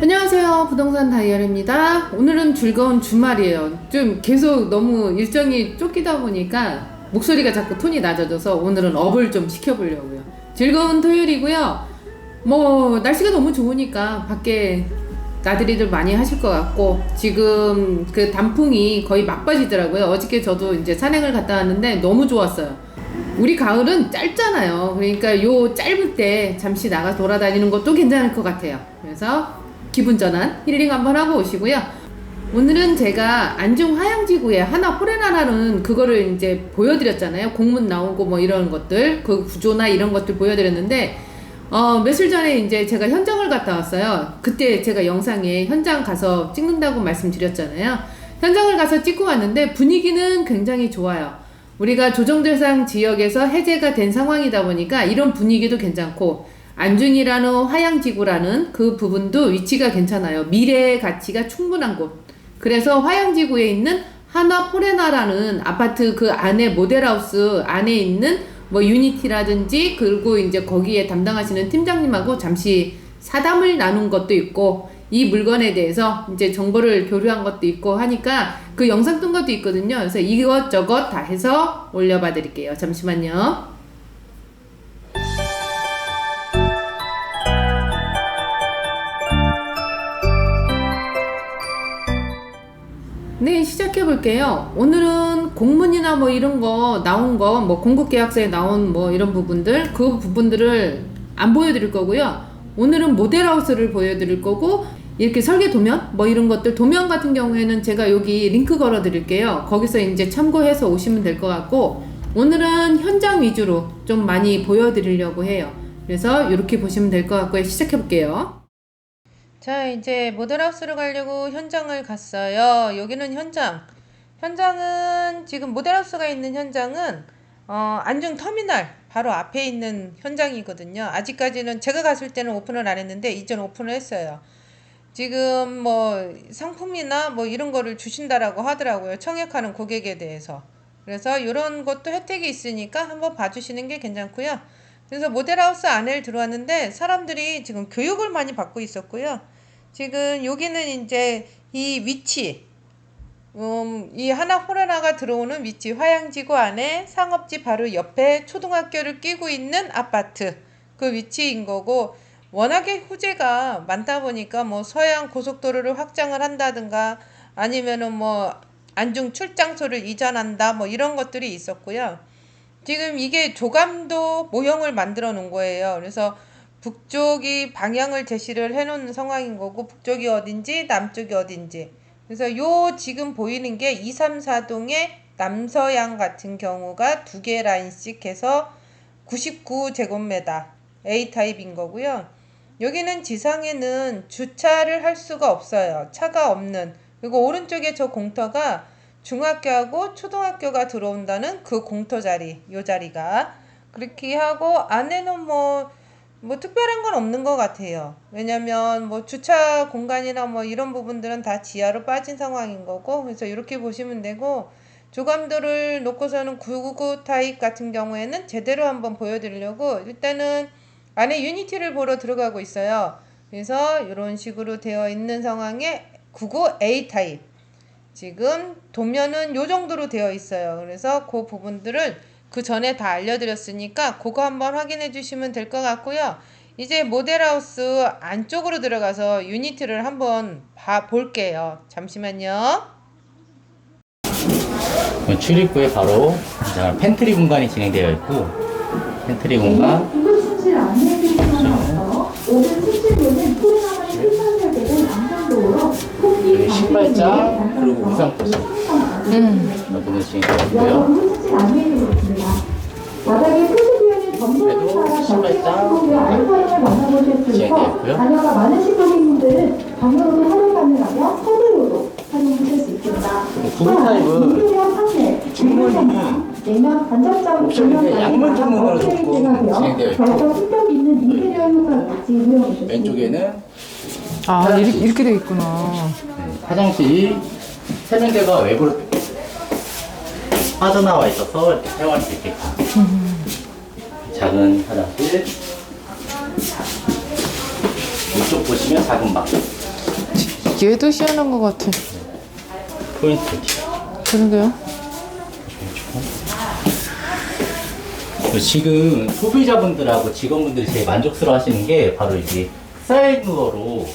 안녕하세요. 부동산 다이어리입니다. 오늘은 즐거운 주말이에요. 좀 계속 너무 일정이 쫓기다 보니까 목소리가 자꾸 톤이 낮아져서 오늘은 업을 좀 시켜보려고요. 즐거운 토요일이고요. 날씨가 너무 좋으니까 밖에 나들이들 많이 하실 것 같고, 지금 그 단풍이 거의 막바지더라고요. 어저께 저도 이제 산행을 갔다 왔는데 너무 좋았어요. 우리 가을은 짧잖아요. 그러니까 요 짧을 때 잠시 나가 돌아다니는 것도 괜찮을 것 같아요. 그래서 기분 전환 힐링 한번 하고 오시고요. 오늘은 제가 안중 화양지구에 하나 호레나라는 그거를 이제 보여드렸잖아요. 공문 나오고 이런 것들, 그 구조나 이런 것들 보여드렸는데, 며칠 전에 이제 제가 현장을 갔다 왔어요. 그때 제가 영상에 현장 가서 찍는다고 말씀드렸잖아요. 현장을 가서 찍고 왔는데 분위기는 굉장히 좋아요. 우리가 조정대상 지역에서 해제가 된 상황이다 보니까 이런 분위기도 괜찮고, 안중이라는 화양지구라는 그 부분도 위치가 괜찮아요. 미래의 가치가 충분한 곳. 그래서 화양지구에 있는 하나포레나라는 아파트 그 안에 모델하우스 안에 있는 유니티라든지, 그리고 이제 거기에 담당하시는 팀장님하고 잠시 사담을 나눈 것도 있고, 이 물건에 대해서 이제 정보를 교류한 것도 있고 하니까 그 영상 뜬 것도 있거든요. 그래서 이것저것 다 해서 올려봐 드릴게요. 잠시만요. 네, 시작해 볼게요. 오늘은 공문이나 이런 거 나온 거, 공급계약서에 나온 이런 부분들, 그 부분들을 안 보여드릴 거고요. 오늘은 모델하우스를 보여드릴 거고, 이렇게 설계 도면, 이런 것들, 도면 같은 경우에는 제가 여기 링크 걸어 드릴게요. 거기서 이제 참고해서 오시면 될 것 같고, 오늘은 현장 위주로 좀 많이 보여드리려고 해요. 그래서 이렇게 보시면 될 것 같고요. 시작해 볼게요. 자, 이제 모델하우스로 가려고 현장을 갔어요. 여기는 현장은 지금 모델하우스가 있는 현장은 안중 터미널 바로 앞에 있는 현장이거든요. 아직까지는 제가 갔을 때는 오픈을 안 했는데 이전 오픈을 했어요. 지금 상품이나 이런 거를 주신다라고 하더라고요. 청약하는 고객에 대해서. 그래서 이런 것도 혜택이 있으니까 한번 봐주시는 게 괜찮고요. 그래서 모델하우스 안에 들어왔는데 사람들이 지금 교육을 많이 받고 있었고요. 지금 여기는 이제 이 위치, 이 하나포레나가 들어오는 위치, 화양지구 안에 상업지 바로 옆에 초등학교를 끼고 있는 아파트, 그 위치인 거고, 워낙에 호재가 많다 보니까 서해안 고속도로를 확장을 한다든가 아니면은 안중 출장소를 이전한다 이런 것들이 있었고요. 지금 이게 조감도 모형을 만들어 놓은 거예요. 그래서 북쪽이 방향을 제시를 해 놓는 상황인 거고, 북쪽이 어딘지 남쪽이 어딘지. 그래서 요 지금 보이는 게 234동의 남서양 같은 경우가 2개 라인씩 해서 99제곱미터 A타입인 거고요. 여기는 지상에는 주차를 할 수가 없어요. 차가 없는. 그리고 오른쪽에 저 공터가 중학교하고 초등학교가 들어온다는 그 공터 자리, 요 자리가. 그렇게 하고 안에는 특별한 건 없는 것 같아요. 왜냐면 주차 공간이나 이런 부분들은 다 지하로 빠진 상황인 거고, 그래서 이렇게 보시면 되고, 조감도를 놓고서는 99 타입 같은 경우에는 제대로 한번 보여드리려고 일단은 안에 유니티를 보러 들어가고 있어요. 그래서 이런 식으로 되어 있는 상황에 99A 타입. 지금 도면은 요 정도로 되어 있어요. 그래서 그 부분들을 그 전에 다 알려드렸으니까 그거 한번 확인해 주시면 될 것 같고요. 이제 모델하우스 안쪽으로 들어가서 유니티를 한번 볼게요. 잠시만요. 출입구에 바로 팬트리 공간이 진행되어 있고, 팬트리 공간 응급실을 안내해드리기만 하고요. 오늘 실질로는 코로나19 생산설계된 남산도로 여기 신발장 그리고 우산포스 여기는 진행되었고요. 응급실 안내해드리겠습니다. 바닥에 표시비용이 점도를 따라 신발장 알파인을 만나보실 수 있고, 자녀가 많으신 고객님들은 방역으로 활용 가능하며 서류로도 활용하실 수 있습니다. 구글 타입은 중문은 내면 간접적 옵션인데 양문 중문으로 조금 진행되어 있고, 결코 품격 있는 인테리어 효과까지 이용해 주셨습니다. 왼쪽에는 이렇게 돼 있구나. 화장실이 세면대가 외부로 빠져나와 있어서 이렇게 사용할 수 있게끔 작은 화장실, 이쪽 보시면 작은 방. 얘도 희한한 것 같아. 포인트. 그러게요. 지금 소비자분들하고 직원분들이 제일 만족스러워 하시는 게 바로 이게 슬라이드 도어로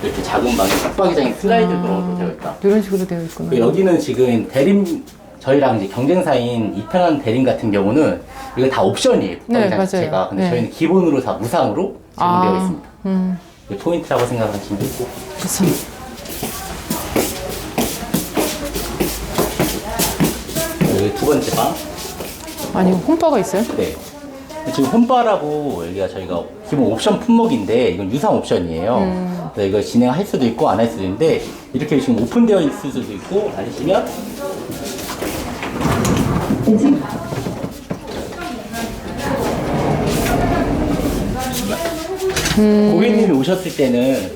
이렇게 작은 방에 숙박의장이 슬라이드 도어로 되어 있다. 이런 식으로 되어 있구나. 여기는 지금 대림 저희랑 이제 경쟁사인 이평한 대림 같은 경우는 이거 다 옵션이에요. 네, 붙박이장 자체가. 맞아요. 근데 네. 저희는 기본으로 다 무상으로 제공되어 있습니다. 음. 이게 포인트라고 생각하시면 되고. 그래서 여기 두 번째 방. 아니 홈바가 있어요? 네. 지금 홈바라고 여기가 저희가 기본 옵션 품목인데 이건 유상 옵션이에요. 그래서 이거 진행할 수도 있고 안 할 수도 있는데 이렇게 지금 오픈되어 있을 수도 있고 아니시면 고객님이 오셨을 때는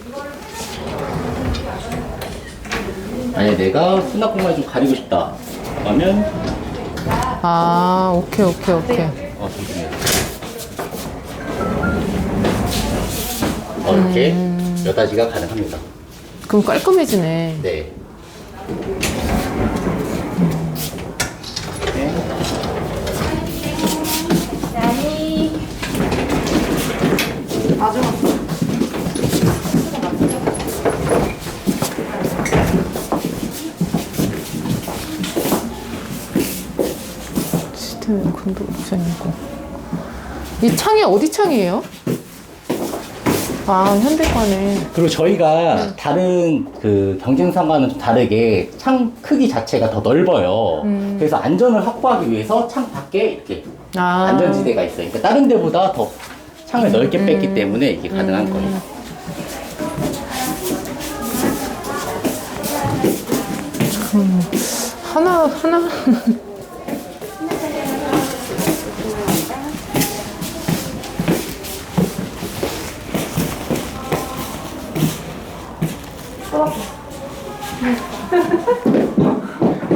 만약에 내가 수납 공간을 좀 가리고 싶다 그러면 아 오케이. 잠시만요. 이렇게 여닫이가 가능합니다. 그럼 깔끔해지네. 네. 시스템 에어컨도 옵션이고. 이 창이 어디 창이에요? 아 현대과네. 그리고 저희가 다른 그 경쟁사과는 좀 다르게 창 크기 자체가 더 넓어요. 그래서 안전을 확보하기 위해서 창 밖에 이렇게 아. 안전지대가 있어요. 그러니까 다른 데보다 더 창을 넓게 뺐기 때문에 이게 가능한 거예요. 하나.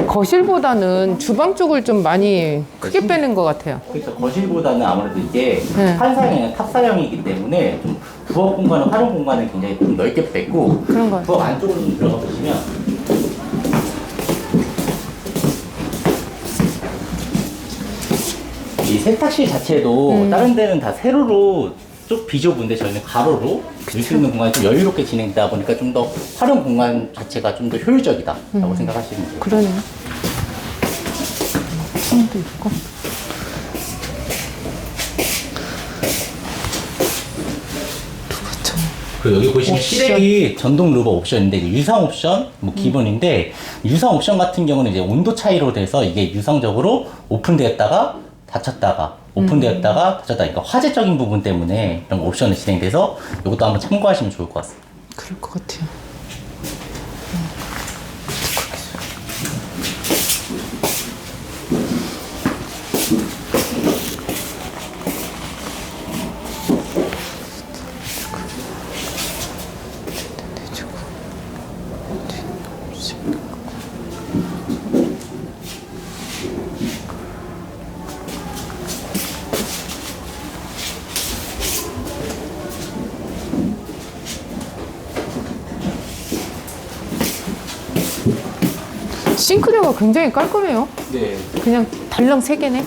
거실보다는 주방 쪽을 좀 많이 크게 빼는 것 같아요. 그래서 거실보다는 아무래도 이게 네. 한상이 아니라 탑사형이기 때문에 좀 부엌 공간을 활용 공간을 굉장히 좀 넓게 뺐고 그런 것 같아요. 부엌 안쪽으로 좀 들어가 보시면 이 세탁실 자체도 다른 데는 다 세로로 쭉 비좁은데 저희는 가로로 넣을 수 있는 공간이 좀 여유롭게 진행되다 보니까 좀 더 활용 공간 자체가 좀 더 효율적이다라고 생각하시면 돼요. 그러네요. 창도 있고. 그리고 여기 보시면 옵션. 시래기 전동 루버 옵션인데 이게 유상 옵션 뭐 기본인데 유상 옵션 같은 경우는 이제 온도 차이로 돼서 이게 유상적으로 오픈되었다가 닫혔다가 오픈되었다가 닫혔다. 그러니까 화재적인 부분 때문에 이런 옵션이 진행돼서 이것도 한번 참고하시면 좋을 것 같습니다. 그럴 것 같아요. 싱크대가 굉장히 깔끔해요. 네. 그냥 달랑 3개네.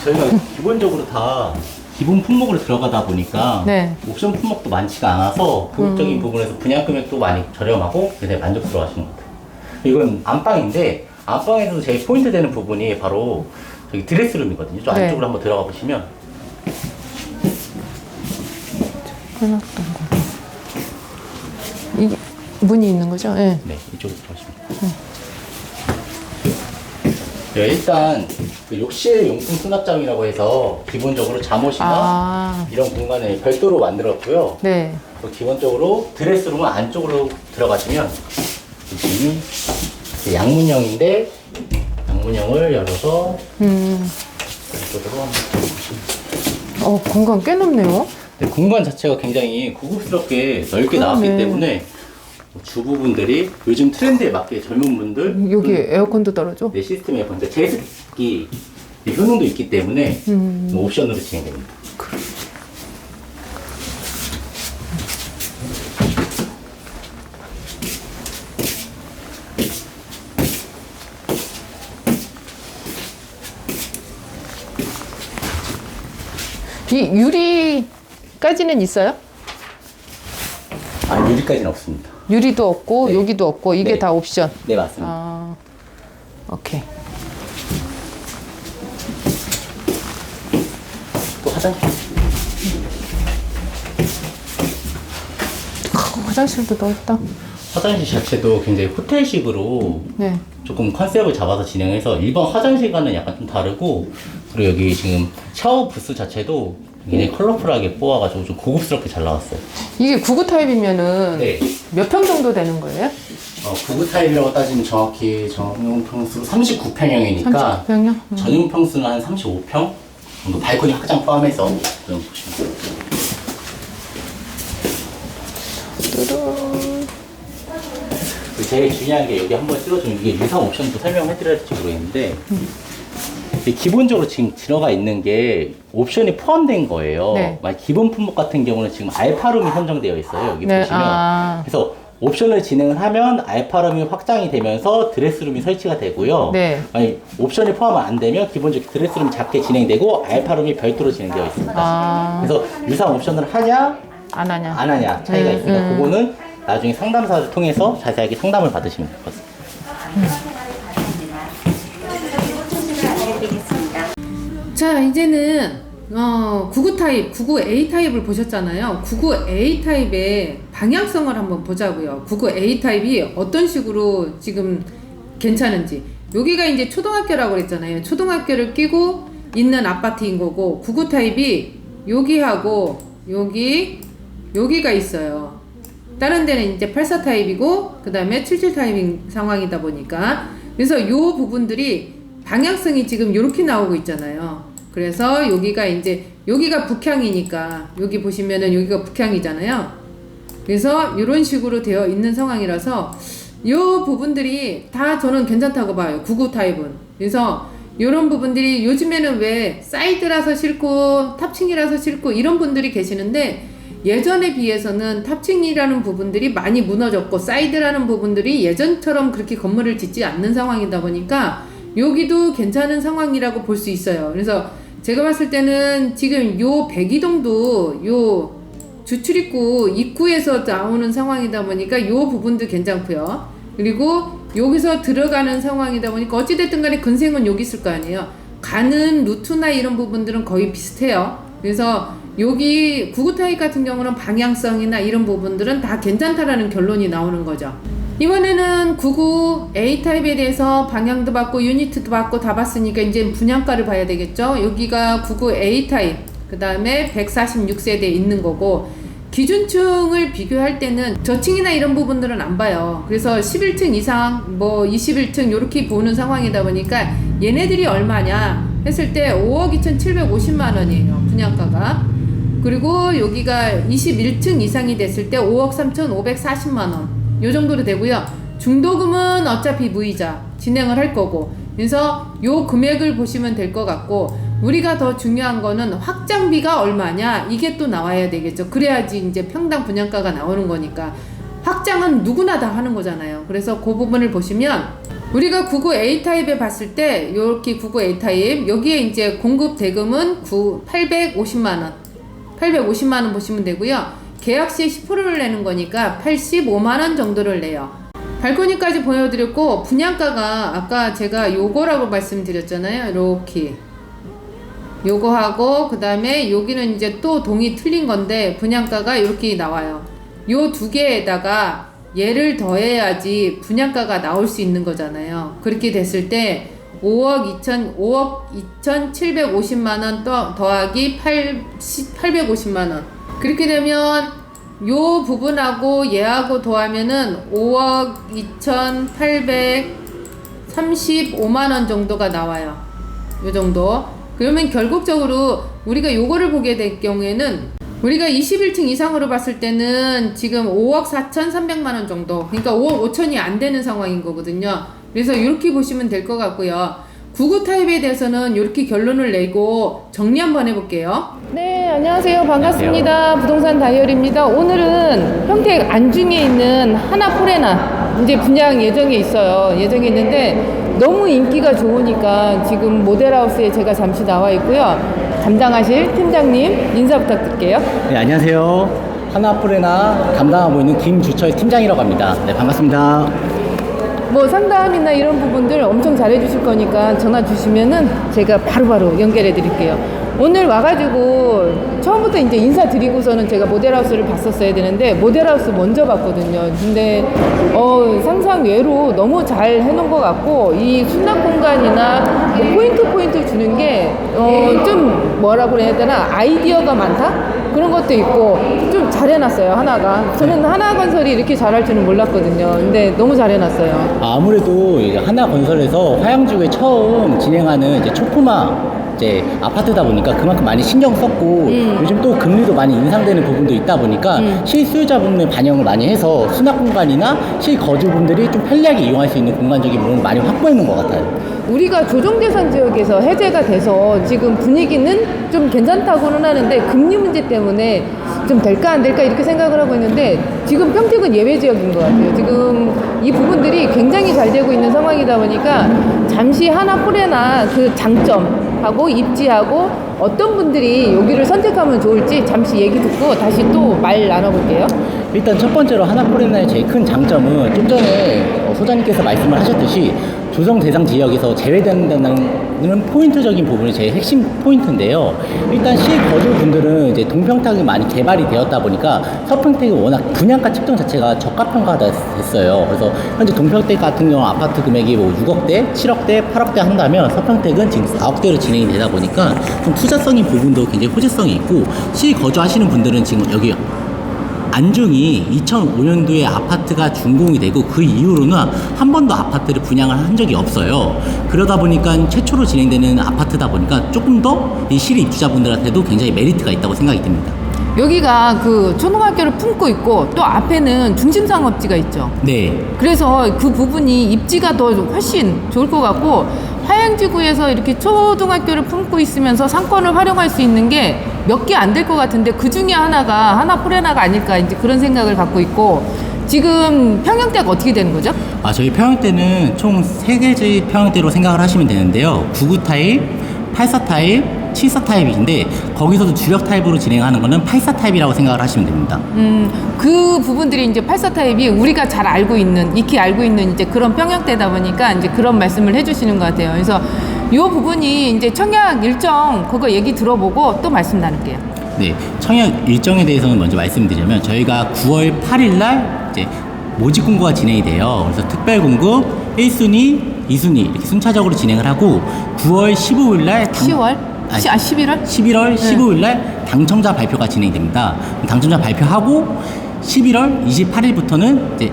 저희가 기본적으로 다 기본 품목으로 들어가다 보니까 네. 옵션 품목도 많지가 않아서 교육적인 부분에서 분양 금액도 많이 저렴하고 굉장히 만족스러워 하시는 것 같아요. 이건 안방인데 안방에서도 제일 포인트 되는 부분이 바로 저기 드레스룸이거든요. 저 네. 안쪽으로 한번 들어가 보시면 해놨던 거. 이게 문이 있는 거죠? 네. 네, 이쪽으로 들어가시면 네, 일단 그 욕실 용품 수납장이라고 해서 기본적으로 잠옷이나 아, 이런 공간을 별도로 만들었고요. 네. 또 기본적으로 드레스룸은 안쪽으로 들어가시면 지금 양문형인데 양문형을 열어서 이쪽으로 한번 들어보시면 공간 꽤 넓네요. 네, 공간 자체가 굉장히 고급스럽게 넓게 나왔기 그러네. 때문에 주부분들이 요즘 트렌드에 맞게 젊은 분들 여기 에어컨도 떨어져? 내 시스템에 먼저 제습기 효능도 있기 때문에 옵션으로 진행됩니다. 유리까지는 있어요? 아, 유리까지는 없습니다. 유리도 없고 네. 여기도 없고 이게 네. 다 옵션. 네, 맞습니다. 아, 오케이. 또 화장실. 화장실도 넓다. 화장실 자체도 굉장히 호텔식으로 네. 조금 컨셉을 잡아서 진행해서 일반 화장실과는 약간 좀 다르고, 그리고 여기 지금 샤워 부스 자체도 굉장히 컬러풀하게 뽑아가지고 좀 고급스럽게 잘 나왔어요. 이게 99 타입이면은 네. 몇 평 정도 되는 거예요? 99 타입이라고 따지면 정확히 전용 평수로 39평형이니까 39평이요? 전용 평수는 한 35평 정도, 발코니 확장 포함해서 좀 보시면 돼요. 제일 중요한 게 여기 한번 찍어주면 이게 유상 옵션도 설명해드려야 될지 모르겠는데, 이게 기본적으로 지금 들어가 있는 게 옵션이 포함된 거예요. 네. 만약 기본 품목 같은 경우는 지금 알파룸이 선정되어 있어요. 여기 네, 보시면. 아. 그래서 옵션을 진행을 하면 알파룸이 확장이 되면서 드레스룸이 설치가 되고요. 네. 만약 옵션이 포함 안 되면 기본적으로 드레스룸이 작게 진행되고 알파룸이 별도로 진행되어 있습니다. 아, 그래서 유상 옵션을 하냐 안 하냐? 안 하냐 차이가 있습니다. 그거는 나중에 상담사를 통해서 자세하게 상담을 받으시면 될 것 같습니다. 자, 이제는 99 타입, 99A 타입을 보셨잖아요. 99A 타입의 방향성을 한번 보자고요. 99A 타입이 어떤 식으로 지금 괜찮은지. 여기가 이제 초등학교라고 그랬잖아요. 초등학교를 끼고 있는 아파트인 거고, 99 타입이 여기하고 여기가 있어요. 다른 데는 이제 84 타입이고 그 다음에 77 타입인 상황이다 보니까, 그래서 요 부분들이 방향성이 지금 이렇게 나오고 있잖아요. 그래서 여기가 이제 여기가 북향이니까 여기 보시면은 여기가 북향이잖아요. 그래서 이런 식으로 되어 있는 상황이라서 요 부분들이 다 저는 괜찮다고 봐요. 99 타입은. 그래서 이런 부분들이 요즘에는 왜 사이드라서 싫고 탑층이라서 싫고 이런 분들이 계시는데, 예전에 비해서는 탑층이라는 부분들이 많이 무너졌고 사이드라는 부분들이 예전처럼 그렇게 건물을 짓지 않는 상황이다 보니까 여기도 괜찮은 상황이라고 볼 수 있어요. 그래서 제가 봤을 때는 지금 요 백이동도 요 주출입구 입구에서 나오는 상황이다 보니까 요 부분도 괜찮고요. 그리고 여기서 들어가는 상황이다 보니까 어찌됐든 간에 근생은 여기 있을 거 아니에요. 가는 루트나 이런 부분들은 거의 비슷해요. 그래서 여기 99 타입 같은 경우는 방향성이나 이런 부분들은 다 괜찮다라는 결론이 나오는 거죠. 이번에는 99A 타입에 대해서 방향도 받고 유니트도 받고 다 봤으니까 이제 분양가를 봐야 되겠죠. 여기가 99A 타입, 그 다음에 146세대에 있는 거고, 기준층을 비교할 때는 저층이나 이런 부분들은 안 봐요. 그래서 11층 이상, 뭐 21층 이렇게 보는 상황이다 보니까 얘네들이 얼마냐 했을 때 5억 2,750만 원이에요, 분양가가. 그리고 여기가 21층 이상이 됐을 때 5억 3,540만 원 요 정도로 되고요. 중도금은 어차피 무이자 진행을 할 거고, 그래서 요 금액을 보시면 될 것 같고, 우리가 더 중요한 거는 확장비가 얼마냐 이게 또 나와야 되겠죠. 그래야지 이제 평당 분양가가 나오는 거니까. 확장은 누구나 다 하는 거잖아요. 그래서 그 부분을 보시면 우리가 99A 타입에 봤을 때 이렇게 99A 타입 여기에 이제 공급 대금은 850만 원 850만 원 보시면 되고요. 계약 시에 10%를 내는 거니까 85만 원 정도를 내요. 발코니까지 보여드렸고, 분양가가 아까 제가 요거라고 말씀드렸잖아요. 이렇게 요거 하고 그 다음에 여기는 이제 또 동이 틀린 건데 분양가가 이렇게 나와요. 요 두 개에다가 얘를 더해야지 분양가가 나올 수 있는 거잖아요. 그렇게 됐을 때 5억 2,750만원 더하기 850만원. 그렇게 되면 요 부분하고 얘하고 더하면은 5억 2,835만원 정도가 나와요. 요 정도. 그러면 결국적으로 우리가 요거를 보게 될 경우에는 우리가 21층 이상으로 봤을 때는 지금 5억 4,300만원 정도, 그러니까 5억 5천이 안 되는 상황인 거거든요. 그래서 이렇게 보시면 될 것 같고요. 99 타입에 대해서는 이렇게 결론을 내고 정리 한번 해볼게요. 네, 안녕하세요. 반갑습니다. 부동산 다이어리입니다. 오늘은 평택 안중에 있는 하나포레나 이제 분양 예정에 있어요. 예정에 있는데 너무 인기가 좋으니까 지금 모델하우스에 제가 잠시 나와 있고요. 담당하실 팀장님 인사 부탁드릴게요. 네, 안녕하세요. 하나프레나 담당하고 있는 김주철 팀장이라고 합니다. 네, 반갑습니다. 뭐 상담이나 이런 부분들 엄청 잘해주실 거니까 전화 주시면은 제가 바로바로 연결해 드릴게요. 오늘 와가지고 처음부터 이제 인사드리고서는 제가 모델하우스를 봤었어야 되는데 모델하우스 먼저 봤거든요. 근데 상상 외로 너무 잘 해놓은 것 같고 이 수납 공간이나 뭐 포인트 주는 게 좀 뭐라고 해야 되나 아이디어가 많다? 그런 것도 있고 좀 잘 해놨어요. 하나가. 저는 하나건설이 이렇게 잘할 줄은 몰랐거든요. 근데 너무 잘 해놨어요. 아무래도 이제 하나건설에서 화양지구에 처음 진행하는 이제 초코마 이제 아파트다 보니까 그만큼 많이 신경 썼고 요즘 또 금리도 많이 인상되는 부분도 있다 보니까 실수요자분들 반영을 많이 해서 수납 공간이나 실거주분들이 좀 편리하게 이용할 수 있는 공간적인 부분을 많이 확보해 놓은 것 같아요. 우리가 조정대상 지역에서 해제가 돼서 지금 분위기는 좀 괜찮다고는 하는데 금리 문제 때문에 좀 될까 안 될까 이렇게 생각을 하고 있는데 지금 평택은 예외 지역인 것 같아요. 지금 이 부분들이 굉장히 잘 되고 있는 상황이다 보니까 잠시 하나뿐이나 그 장점하고 입지하고 어떤 분들이 여기를 선택하면 좋을지 잠시 얘기 듣고 다시 또 말 나눠볼게요. 일단 첫 번째로 하나포레나의 제일 큰 장점은 좀 전에 소장님께서 말씀을 하셨듯이 조정 대상 지역에서 제외된다는 포인트적인 부분이 제일 핵심 포인트인데요. 일단 실거주분들은 이제 동평택이 많이 개발이 되었다 보니까 서평택이 워낙 분양가 측정 자체가 저가평가가 됐어요. 그래서 현재 동평택 같은 경우 아파트 금액이 뭐 6억대, 7억대, 8억대 한다면 서평택은 지금 4억대로 진행이 되다 보니까 좀 투자성인 부분도 굉장히 호재성이 있고 실거주하시는 분들은 지금 여기 안중이 2005년도에 아파트가 준공이 되고 그 이후로는 한 번도 아파트를 분양을 한 적이 없어요. 그러다 보니까 최초로 진행되는 아파트다 보니까 조금 더 이 실 입주자분들한테도 굉장히 메리트가 있다고 생각이 듭니다. 여기가 그 초등학교를 품고 있고 또 앞에는 중심상업지가 있죠. 네. 그래서 그 부분이 입지가 더 훨씬 좋을 것 같고 화양지구에서 이렇게 초등학교를 품고 있으면서 상권을 활용할 수 있는 게 몇 개 안 될 것 같은데 그 중에 하나가 하나포레나가 아닐까 이제 그런 생각을 갖고 있고 지금 평형대가 어떻게 되는 거죠? 저희 평형대는 총 3개의 평형대로 생각을 하시면 되는데요. 99 타입, 84 타입, 74 타입인데 거기서도 주력 타입으로 진행하는 거는 84 타입이라고 생각을 하시면 됩니다. 그 부분들이 이제 84 타입이 우리가 잘 알고 있는, 익히 알고 있는 이제 그런 평형대다 보니까 이제 그런 말씀을 해주시는 것 같아요. 그래서 이 부분이 이제 청약 일정 그거 얘기 들어보고 또 말씀 나눌게요. 네, 청약 일정에 대해서는 먼저 말씀드리자면 저희가 9월 8일 날 이제 모집 공고가 진행이 돼요. 그래서 특별 공고 1순위, 2순위 이렇게 순차적으로 진행을 하고 9월 15일 날 10월? 11월? 11월 15일 날 당첨자 발표가 진행됩니다. 당첨자 발표하고 11월 28일부터는 이제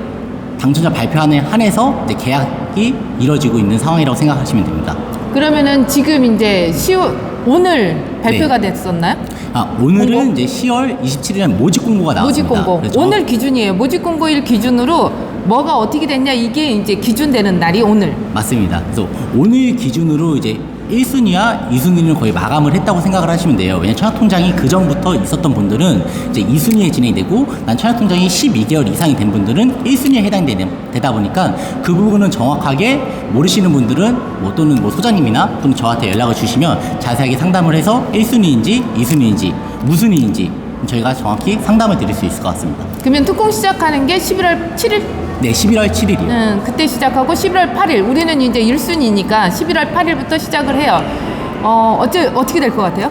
당첨자 발표안에 한해서 이제 계약이 이루어지고 있는 상황이라고 생각하시면 됩니다. 그러면은 지금 이제 오늘 발표가 됐었나요? 오늘은 공고? 이제 10월 27일에 모집 공고가 모집 나왔습니다. 공고. 그래서 오늘 기준이에요. 모집 공고일 기준으로 뭐가 어떻게 됐냐 이게 이제 기준되는 날이 오늘. 맞습니다. 그래서 오늘 기준으로 이제 1순위와 2순위는 거의 마감을 했다고 생각을 하시면 돼요. 왜냐면 청약통장이 그 전부터 있었던 분들은 이제 2순위에 진행되고 난 청약통장이 12개월 이상이 된 분들은 1순위에 해당되다 보니까 그 부분은 정확하게 모르시는 분들은 뭐 또는 뭐 소장님이나 또는 저한테 연락을 주시면 자세하게 상담을 해서 1순위인지 2순위인지 무순위인지 저희가 정확히 상담을 드릴 수 있을 것 같습니다. 그러면 특공 시작하는 게 11월 7일? 네, 11월 7일이요. 그때 시작하고 11월 8일. 우리는 이제 1순위니까 11월 8일부터 시작을 해요. 어떻게 될 것 같아요?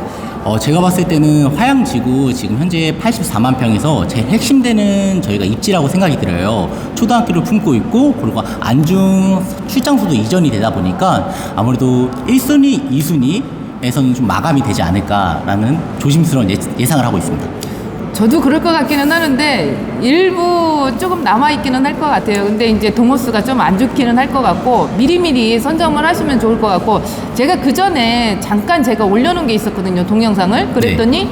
제가 봤을 때는 화양지구 지금 현재 84만 평에서 제일 핵심되는 저희가 입지라고 생각이 들어요. 초등학교를 품고 있고 그리고 안중 출장소도 이전이 되다 보니까 아무래도 1순위, 2순위에서는 좀 마감이 되지 않을까라는 조심스러운 예상을 하고 있습니다. 저도 그럴 것 같기는 하는데 일부 조금 남아있기는 할 것 같아요. 근데 이제 동호수가 좀 안 좋기는 할 것 같고 미리미리 선점을 하시면 좋을 것 같고 제가 그 전에 잠깐 제가 올려놓은 게 있었거든요. 동영상을. 그랬더니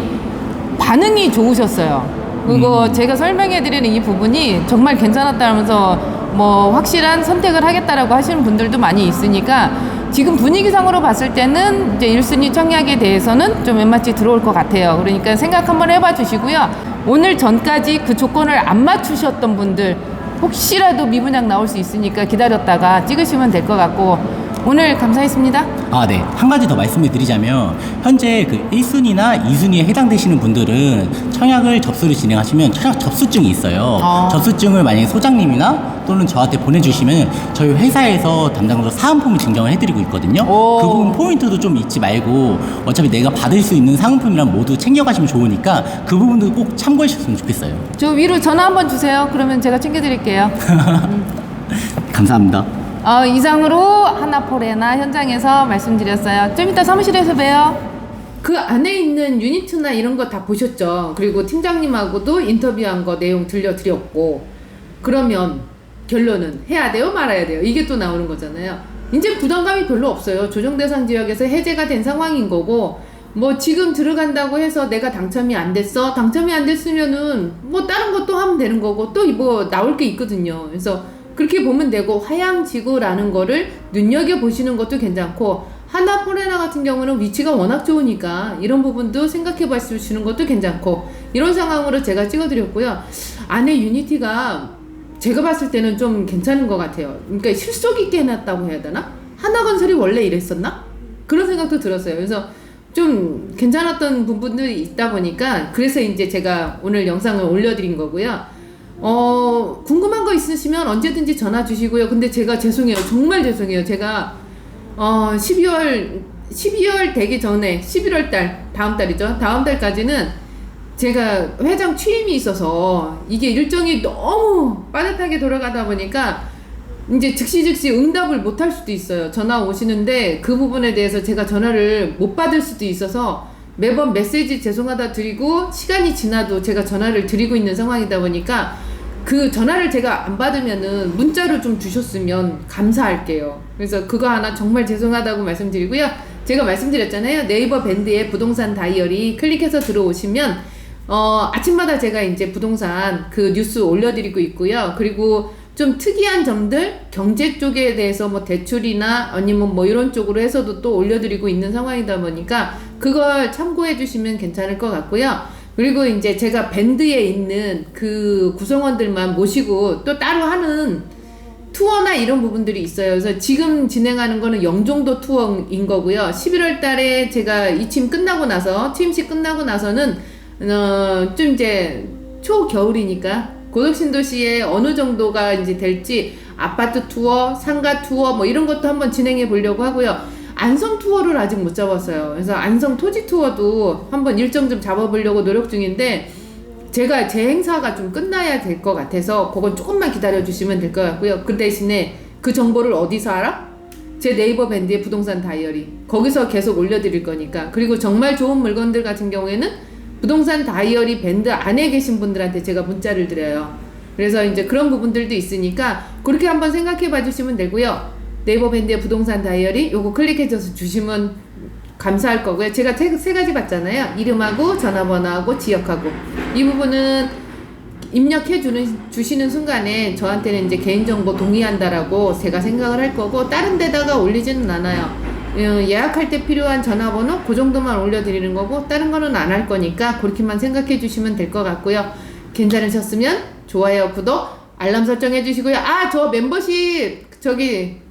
반응이 좋으셨어요. 그리고 제가 설명해드리는 이 부분이 정말 괜찮았다면서 뭐 확실한 선택을 하겠다라고 하시는 분들도 많이 있으니까 지금 분위기상으로 봤을 때는 이제 1순위 청약에 대해서는 좀 웬만치 들어올 것 같아요. 그러니까 생각 한번 해봐 주시고요. 오늘 전까지 그 조건을 안 맞추셨던 분들 혹시라도 미분양 나올 수 있으니까 기다렸다가 찍으시면 될 것 같고 오늘 감사했습니다. 아, 네. 한 가지 더 말씀을 드리자면 현재 그 1순위나 2순위에 해당되시는 분들은 청약을 접수를 진행하시면 청약 접수증이 있어요. 접수증을 만약에 소장님이나 또는 저한테 보내주시면 저희 회사에서 담당으로 사은품을 증정을 해드리고 있거든요. 그 부분 포인트도 좀 잊지 말고 어차피 내가 받을 수 있는 상품이랑 모두 챙겨가시면 좋으니까 그 부분도 꼭 참고해 주셨으면 좋겠어요. 저 위로 전화 한번 주세요. 그러면 제가 챙겨드릴게요. 감사합니다. 이상으로 하나포레나 현장에서 말씀드렸어요. 좀 이따 사무실에서 봬요. 그 안에 있는 유니트나 이런 거 다 보셨죠? 그리고 팀장님하고도 인터뷰한 거 내용 들려드렸고, 그러면 결론은 해야 돼요? 말아야 돼요? 이게 또 나오는 거잖아요. 이제 부담감이 별로 없어요. 조정 대상 지역에서 해제가 된 상황인 거고, 뭐 지금 들어간다고 해서 내가 당첨이 안 됐어? 당첨이 안 됐으면은 뭐 다른 것도 하면 되는 거고, 또 뭐 나올 게 있거든요. 그래서 그렇게 보면 되고, 화양지구라는 거를 눈여겨보시는 것도 괜찮고, 하나포레나 같은 경우는 위치가 워낙 좋으니까 이런 부분도 생각해 봐주시는 것도 괜찮고, 이런 상황으로 제가 찍어드렸고요. 안에 유니티가 제가 봤을 때는 좀 괜찮은 것 같아요. 그러니까 실속 있게 해놨다고 해야 되나? 하나건설이 원래 이랬었나? 그런 생각도 들었어요. 그래서 좀 괜찮았던 부분들이 있다 보니까, 그래서 이제 제가 오늘 영상을 올려드린 거고요. 궁금한 거 있으시면 언제든지 전화 주시고요. 근데 제가 죄송해요. 정말 죄송해요. 제가 12월 되기 전에 11월 달, 다음 달이죠. 다음 달까지는 제가 회장 취임이 있어서 이게 일정이 너무 빠듯하게 돌아가다 보니까 이제 즉시 응답을 못 할 수도 있어요. 전화 오시는데 그 부분에 대해서 제가 전화를 못 받을 수도 있어서 매번 메시지 죄송하다 드리고, 시간이 지나도 제가 전화를 드리고 있는 상황이다 보니까 그 전화를 제가 안 받으면은 문자로 좀 주셨으면 감사할게요. 그래서 그거 하나 정말 죄송하다고 말씀드리고요. 제가 말씀드렸잖아요. 네이버 밴드에 부동산 다이어리 클릭해서 들어오시면 아침마다 제가 이제 부동산 그 뉴스 올려드리고 있고요. 그리고 좀 특이한 점들, 경제 쪽에 대해서 뭐 대출이나 아니면 뭐 이런 쪽으로 해서도 또 올려드리고 있는 상황이다 보니까 그걸 참고해 주시면 괜찮을 것 같고요. 그리고 이제 제가 밴드에 있는 그 구성원들만 모시고 또 따로 하는 투어나 이런 부분들이 있어요. 그래서 지금 진행하는 거는 영종도 투어인 거고요. 11월 달에 제가 이 취임 끝나고 나서, 취임식 끝나고 나서는 좀 이제 초겨울이니까 고덕신도시에 어느 정도가 이제 될지 아파트 투어, 상가 투어 뭐 이런 것도 한번 진행해 보려고 하고요. 안성 투어를 아직 못 잡았어요. 그래서 안성 토지 투어도 한번 일정 좀 잡아보려고 노력 중인데, 제가 제 행사가 좀 끝나야 될 것 같아서 그건 조금만 기다려 주시면 될 것 같고요. 그 대신에 그 정보를 어디서 알아? 제 네이버 밴드의 부동산 다이어리, 거기서 계속 올려드릴 거니까. 그리고 정말 좋은 물건들 같은 경우에는 부동산 다이어리 밴드 안에 계신 분들한테 제가 문자를 드려요. 그래서 이제 그런 부분들도 있으니까 그렇게 한번 생각해 봐 주시면 되고요. 네이버 밴드의 부동산 다이어리 요거 클릭해줘서 주시면 감사할 거고요. 제가 세 가지 받잖아요. 이름하고 전화번호하고 지역하고, 이 부분은 입력해 주시는 순간에 저한테는 이제 개인정보 동의한다라고 제가 생각을 할 거고, 다른 데다가 올리지는 않아요. 예약할 때 필요한 전화번호 그 정도만 올려드리는 거고, 다른 거는 안 할 거니까 그렇게만 생각해 주시면 될 것 같고요. 괜찮으셨으면 좋아요, 구독, 알람 설정해 주시고요. 저 멤버십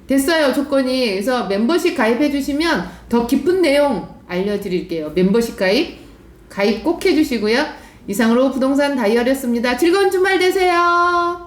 됐어요, 조건이. 그래서 멤버십 가입해 주시면 더 깊은 내용 알려드릴게요. 멤버십 가입 꼭 해주시고요. 이상으로 부동산 다이어리였습니다. 즐거운 주말 되세요.